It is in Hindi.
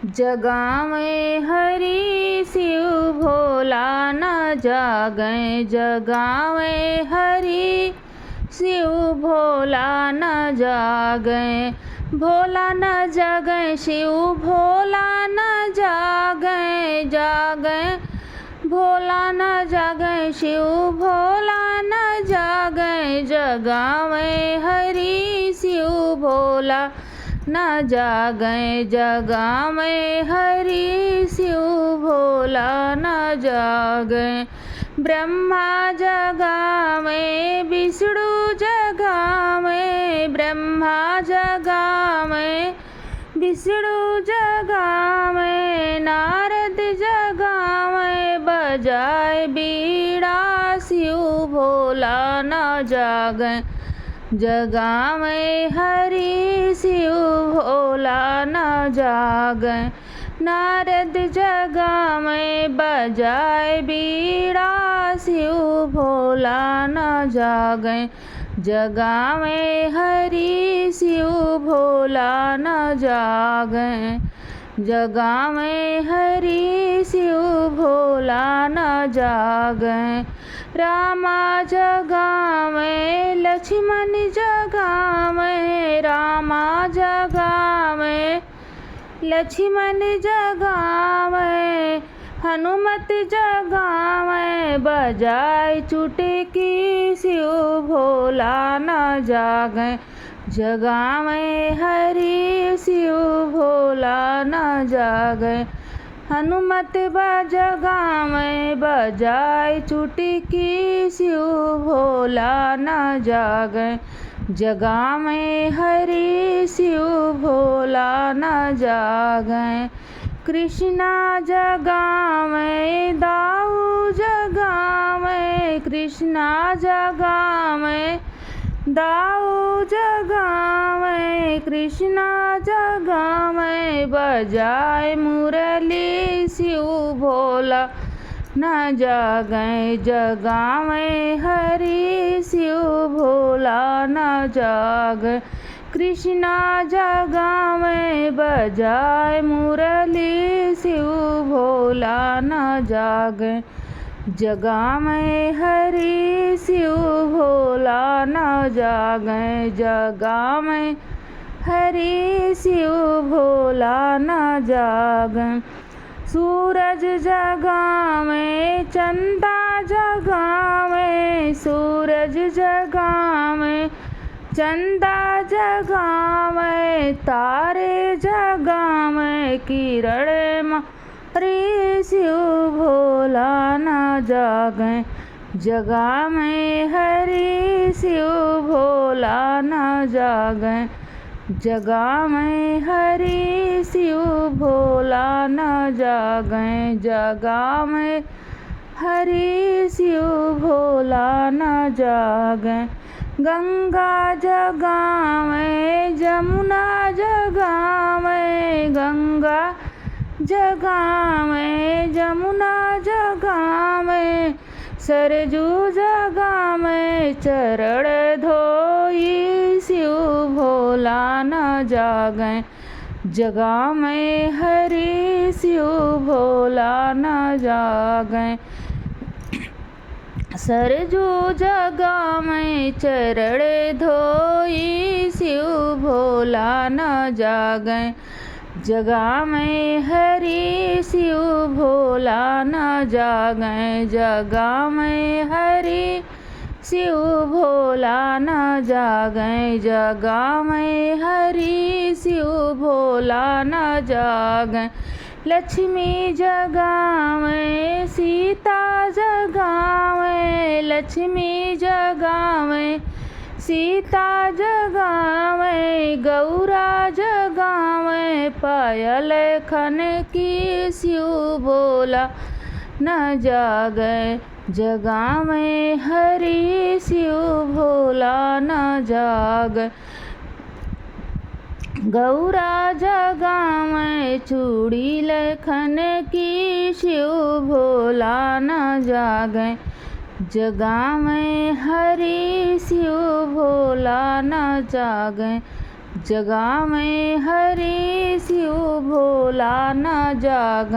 जगावे हरि शिव भोला न जागै, जगावे हरि शिव भोला न जागै, भोला न जागै शिव भोला न जागै, जागै भोला न जागै शिव भोला न जागै, जगावे हरि शिव भोला न जागै, जगावे हरि शिव भोला न जागै। ब्रह्मा जगावे विष्णु जगावे, ब्रह्मा जगावे विष्णु जगावे, नारद जगावे बजाए बीड़ा शिव भोला न जागै, जगावे हरि शिव भोला न जागै। नारद जगावे बजाए बीड़ा शिव भोला न जागै, जगावे हरि शिव भोला न जागै, जगावे हरि शिव भोला न जागै। रामा जगावे लक्ष्मण जगावे, रामा जगावे लक्ष्मण जगावे, हनुमत जगावे बजाए चुटकी शिव भोला न जागै, जगावे हरि शिव भोला न जागै। हनुमत जगावे बजाए चुटकी शिव भोला न जागै, जगावे हरि शिव भोला न जागै। कृष्णा जगावे दाऊ जगावे, कृष्णा जगावे दाऊ जगावे, कृष्णा जगावे बजाए मुरली शिव भोला न जागै, जगावे हरि शिव भोला न जागै। कृष्णा जगावे बजाए मुरली शिव भोला न जागै, जगावे हरि शिव भोला न जागै, जगावे हरि शिव भोला न जागै। सूरज जगावे चंदा जगावे, सूरज जगावे चंदा जगावे, तारे जगावे किरण मारी शिव भोला न जागै, जगावे हरि शिव भोला न जागै, जगावे हरि शिव भोला न जागै, जगावे हरि शिव भोला न जागै। गंगा जगावे जमुना जगावे, गंगा जगावे जमुना जगावे, सरजू जगावे चरण धोई शिव भोला न जागै, जगावे हरि शिव भोला न जागै। सरजू जगावे चरण धोई शिव भोला न जागै, जगावे हरि शिव भोला न जागै, जगावे हरि शिव भोला न जागै, जगावे हरि शिव भोला न जागै। लक्ष्मी जगावे सीता जगावे, लक्ष्मी जगावे सीता जगावे, गौरा जगावे पायल खनकी शिव भोला न जागै, जगावे हरि शिव भोला न जागै। गौरा जगावे चूड़ी खनकी शिव भोला न जागै, जगावे हरि शिव भोला न जागै, जगावे हरि शिव भोला न जागै।